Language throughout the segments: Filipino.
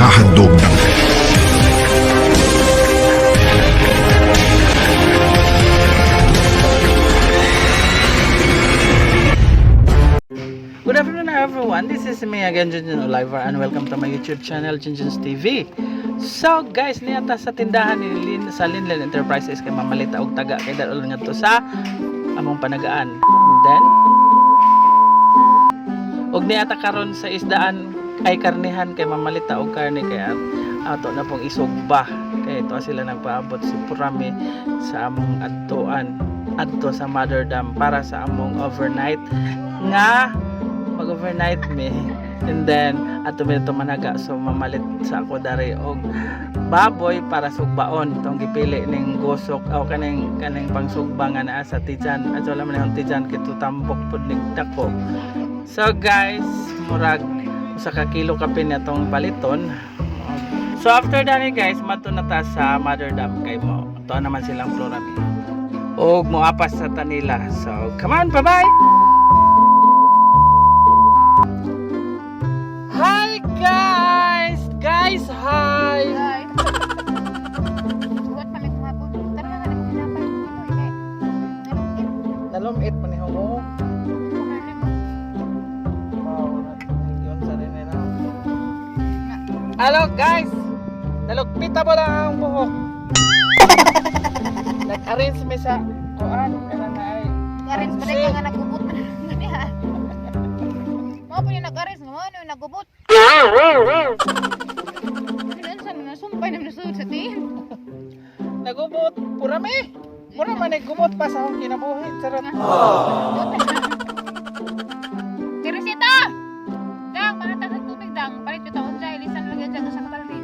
naghahandog ng Good afternoon everyone, this is me again, Junjun Oliver, and welcome to my YouTube channel, Junjun's TV. So guys, niyata sa tindahan ni sa Linlen Enterprises kay mamalita og taga kay dalo nga to sa among panagaan. Then og niyata karon sa isdaan ay karnihan kay mamalita og karne kaya ato na pong isugba kay ito sila nagpaabot si Purami sa among adto sa Mother Dam para sa among overnight nga mag-overnight me, and then ato minto managa, so mamalit sa ako dari og baboy para sugbaon tong gipili ning gusok o kaning pangsugba nga naa sa tijan at wala man yung tijan kito tambok pud ning dako. So guys, murag usa ka kilo kape na tong paliton. So after that guys, madto na ta sa Mother Dam kay mo to naman silang Purami og moapas sa tanila. So come on, bye bye. Hi guys, hi. Buat palit mabon. Tara nga na pinapay dito eh. Nalumit man ni mo. Wow, yun sa rin na. Hello guys. Nalugpita mo lang ang buhok. Nag-arrange mi sa kuan kana na ay. Arrange pa rin nga nagubot na niya. Mo pa yung nag-arrange nga ano nagubot. Ilan sa nasumpay na nasud sa tin. Nagubot Purami. Mura man nagubot pa sa akong kinabuhi. Sarap. Teresita! Dang, panata sa tubig dang. Palit yung taon siya. Ilisan lagyan dyan sa kabalri.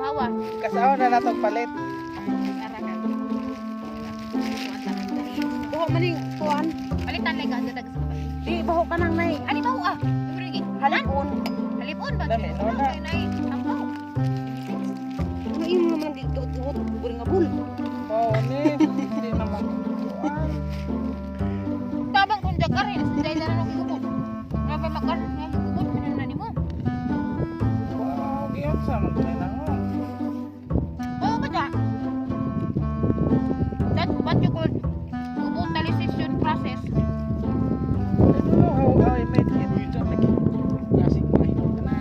Hawa. Kasawa na natong palit. Arakan. Buhok maning kuan. Palitan lang ka dyan sa kabalri. Di buhok ka nang nay. Ani ba ah? Halipon. Halipon ba? Dami, Ano wala. kayo na eh? Tampaw. Ano yung naman dito tuhot buring nga bul. Oo ni. Hindi naman. Kuan. Tabang kung dyan ka rin. Dahil na nang higubot. Nga pa makaroon nga higubot. Ano na ni mo? Wow, giyon sa man din ako. Oo ba dyan? That's what you call higubotalization process. I don't know how I made it. You don't like it. Yasik pa ito na.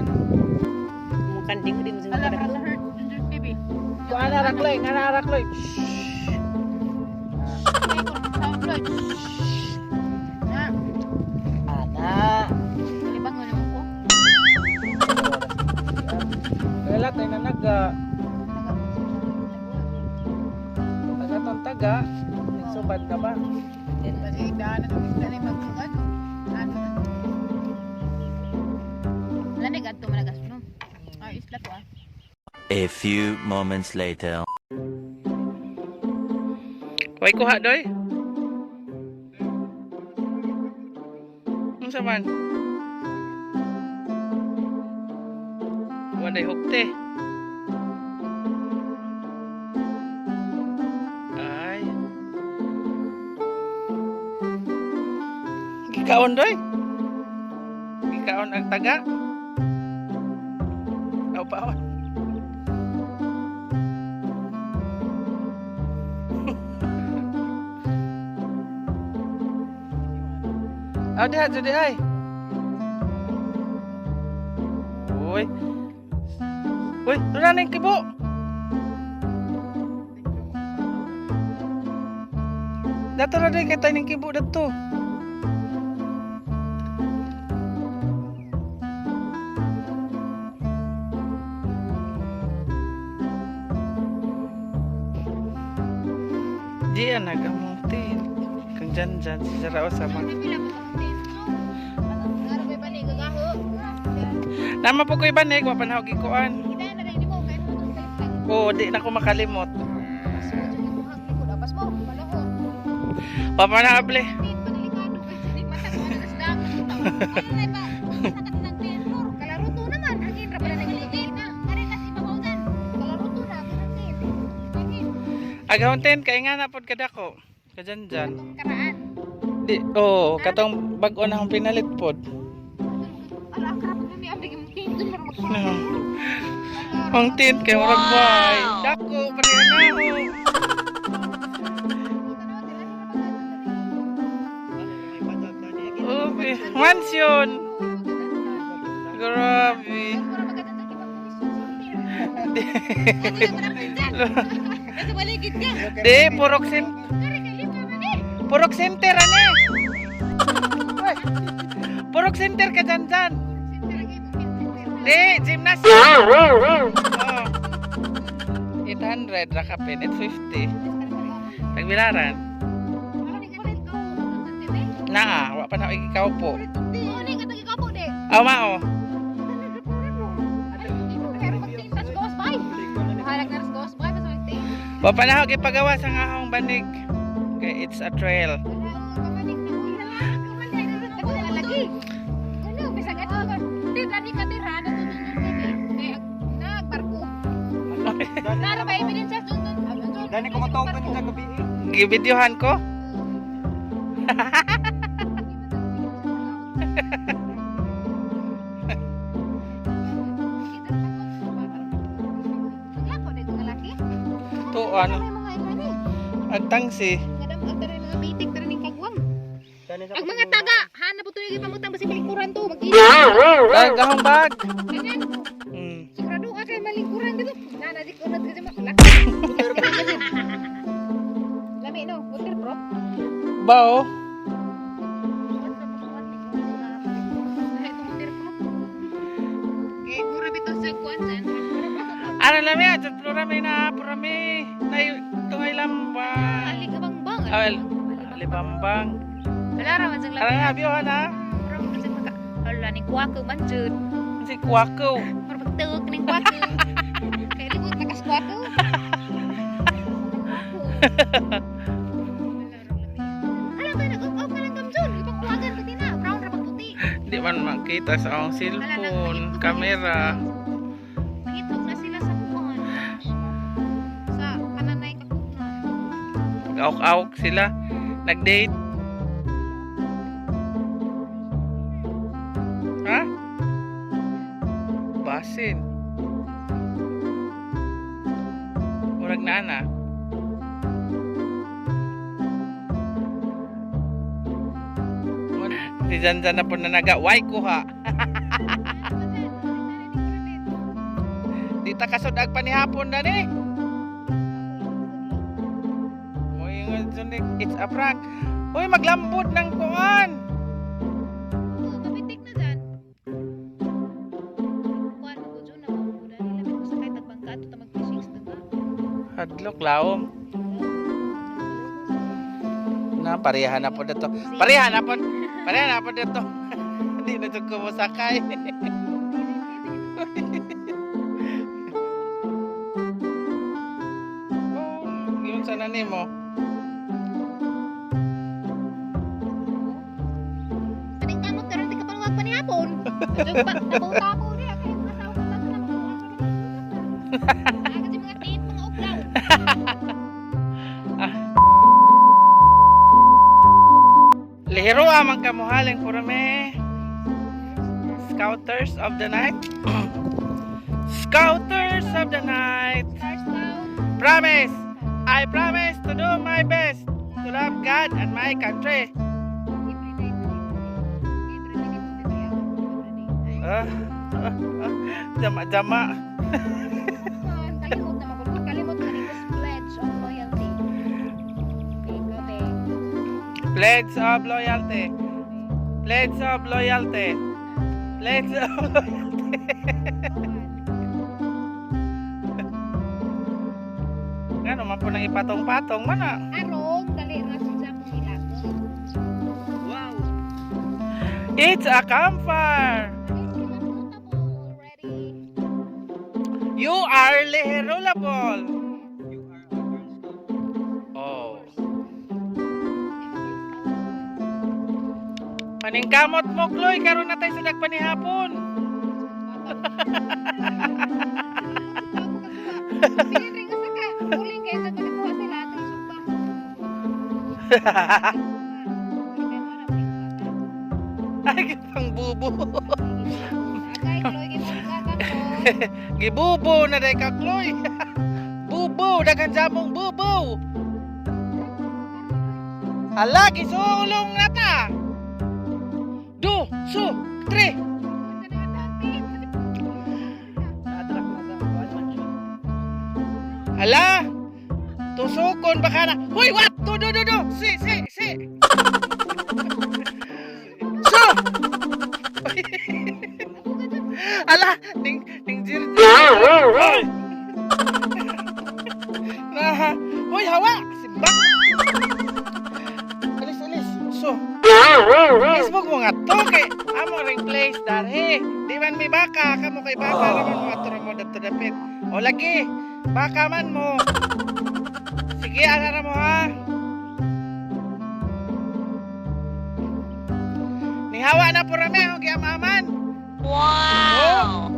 Mo kanding di mo sing Alam kada. ka sa hurt. Junjun TV. Kuan na rakloy, nga rakloy. Sound Lloyd. Na. Ana. Malibang mo naman ko. Kailan tayo na naga tong taga. Nagsubad ka ba? Daan na itong isla na yung magsugan. Ano na? Lanig at tumalagas no? Ay, isla to ah. A few moments later. Way kuha doy. Unsa man? Waday hukte. Ay. Gikaon doy. Gikaon ang taga. Aw paon. Aw diha jud ay. Uy. Uy, tuna ning kibo. Dato na din kay ning kibo dato. Diyan nagamutin. Kang janjan sa raw sama. Hindi pila mo kamutin no? Ngaro may panig gagaho. Nama po ko ibanig, wa panahog ikuan. Kita na rin mo kahit mo itong kalit. Oo, di na ko makalimot. Sumunod yung buhag ni ko. Dapas mo. Malaho. Wa pa na able. Hindi pa delikado. Kasi di matang mo na sa dami. Ano na ba? Nakati ng tinor. Kalaruto naman. Hangin ra pala nagigil na. Kare kasi mabawdan. Kalaruto na. Hangin. Hangin. Agawon kay nga na pod kadako. Kajanjan. Itong karaan. Di, katong bag-o na akong pinalit pod. Ala, karapag kami abig yung king. Doon Ang tent kay murag bay. Dako pa rin na ako. Ubi, mansion. Grabe. Kasi baligid ka. Di, purok center ano eh. Purok center ka dyan dyan. Di, gymnasium. Oh. 800 rakapin, 850. Nagbilaran. Naa, wa pa na ikaw po. Aw mao. Wa pa na ako gipagawa sa ngahong banig. Kay it's a trail. Dani ko matawag ka sa gabi. Gibidyohan ko. To ano, agtangsi. Ang mga taga, hanap po ito yung pamutang basi malingkuran to. Gahong bag. Ganyan. Hmm. Sigurado ka kayo malingkuran dito. Nana, di ko na kasi makalak. Lami no, waterproof. Bao. Ay, ito waterproof. Eh, mura bito sa kuwan dyan. Ano lang yan? Purami na, purami. Tungay lambang. Ali ka bang bang? Al, alibambang. Wala raman sa Ano lami. nga, biyohan ha? Mura mo kasi maka. Hala, ning kuwako man dyan. Si Kwako. Mura pagtawag ning kuwako. Kaya libot nakas kuwako. Alam ba, nag-off ka lang kamdun. Ibang kuwagan ka din na. Brown ra pagputi. Di man makita sa akong cellphone, camera. Nahitok na sila sa kuwan. Sa kananay kakunan. Awk-awk sila. Nag-date. Ha? Basin. Murag na ana. Si Janjan na po na nag-away ko ha. Di ta kasudag pa ni hapon na ni. Uy, it's a prank. Uy, maglambot ng kuan. Mapitik na dyan. Kuhan mo ko dyan na mamuda nila. May kusakay tagbangka ito ta mag-fishings na ba? Hadlok laom. Na pareha na po dito. Pareha na po dito. Hindi na jud ko mosakay. Oh, yun sana nimo. Kaning kamot karon di ka paluwag pa ni hapon. Tabaw-tabaw niya kaya mga tao ka na mga kasi mga tit, mga uplaw. Lihiro amang kamuhaling purame. Scouters of the night. Scouters of the night. Promise. I promise to do my best to love God and my country. Jama-jama. Kalimot na magulog. Kalimot na rin pledge of loyalty. Gabi. Pledge of loyalty. Pledge of loyalty. Pledge of loyalty. Ano man po nang ipatong-patong mana. Arong, dali na siya mong ilako. Wow. It's a campfire. Already. You are lihirolable. Oh. Paningkamot mo, Chloe. Karoon na tayo sa nagpanihapon. Siring ka saka. Uling kayo sa pagkakuha sila at sumbang. Ay, pang bubo. Agay, Chloe, kayo sa Gibubo na day ka, Chloe. Bubo, dagan jamong bubo. Hala, gisulong na ta. 2, 3. Hala, tusukon baka na. Hoy, what? Do. Si. So. Ala, ning jirti. Nah, hoy, hawa. Simbak. Alis. So. Facebook mo nga to kay amo ring place darhe. Di man may baka, kamo kay baka naman mo atro mo dapto dapit. O lagi, baka man mo. Sige, ana mo ha. Ning hawa na po rami ang giamaman. Wow.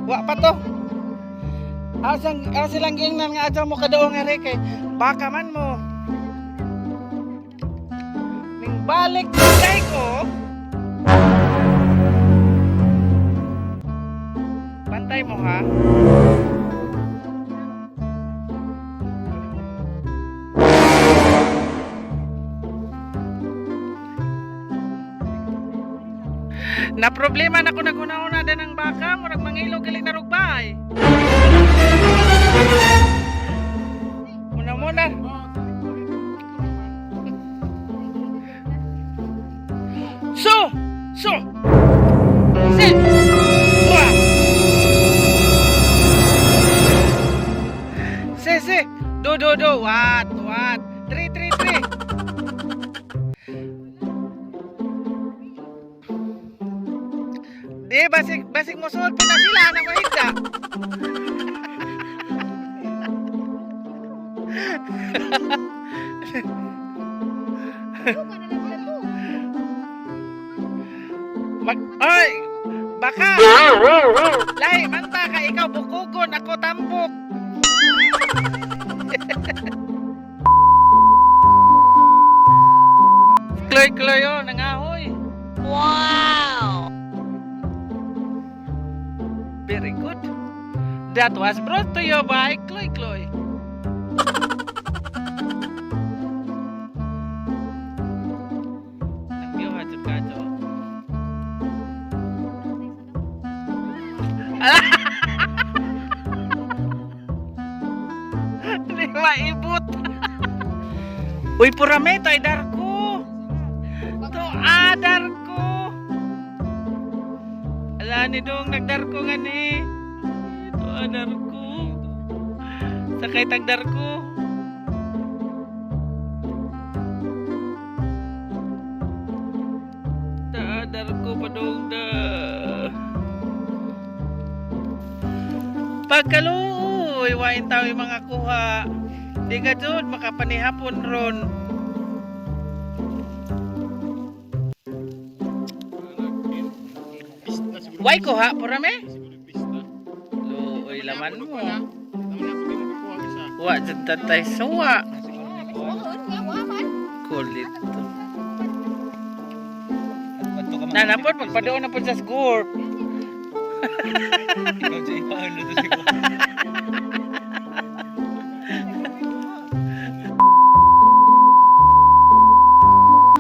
Wa pa to. Silang gingnan nga adto mo kadaong nga kay baka man mo. Balik kay ko. Bantay mo ha. Na problema na ko naguna-una din ng baka, murag mangilog galing na rugbay. Muna. So. Sit. Wah. Se. Do. What? 3. Di, basig mo suot po na sila na mahigda. Oy! Baka! Lahi, manta ka, ikaw bukugon, ako tambok. Kloy, oh, nangahoy. Wow! Very good. That was brought to you by Kloy. Hindi maibot. Uy, purame, to ay darko. To darko. Ala ni dong nagdarko nga ni. To darko. Sakay tagdarko. Darko pa dong da. Pagkaluoy, wain tao yung mga kuha. Di ka dun, makapanihapon ron. Why kuha, purame? Luoy, laman mo. Wa, dyan tatay sawa. Kulit to. Nanapon, pagpadoon na po sa score. Ikaw dyan ipahan na to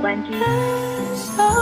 关机。